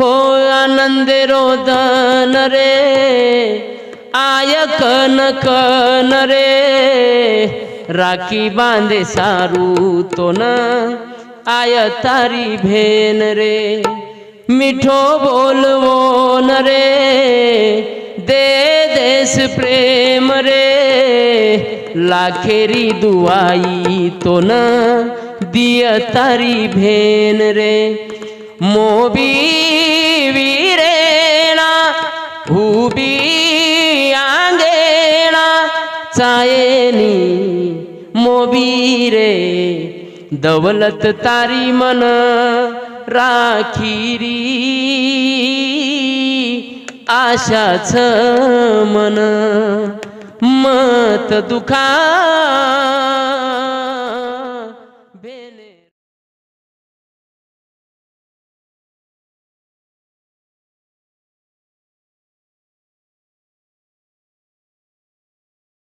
हो आनंदे रोदन रे आय कन कन रे राखी बांधे सारू तो न आय तारी भेन रे मिठो बोलवो न रे दे देश प्रेम रे लाखेरी दुआई तो न दिय तारी भेन रे मोबी वीरेणा हुबी आंगेणा चायनी मोबी रे दौलत तारी मन राखीरी आशाच मन मत दुखा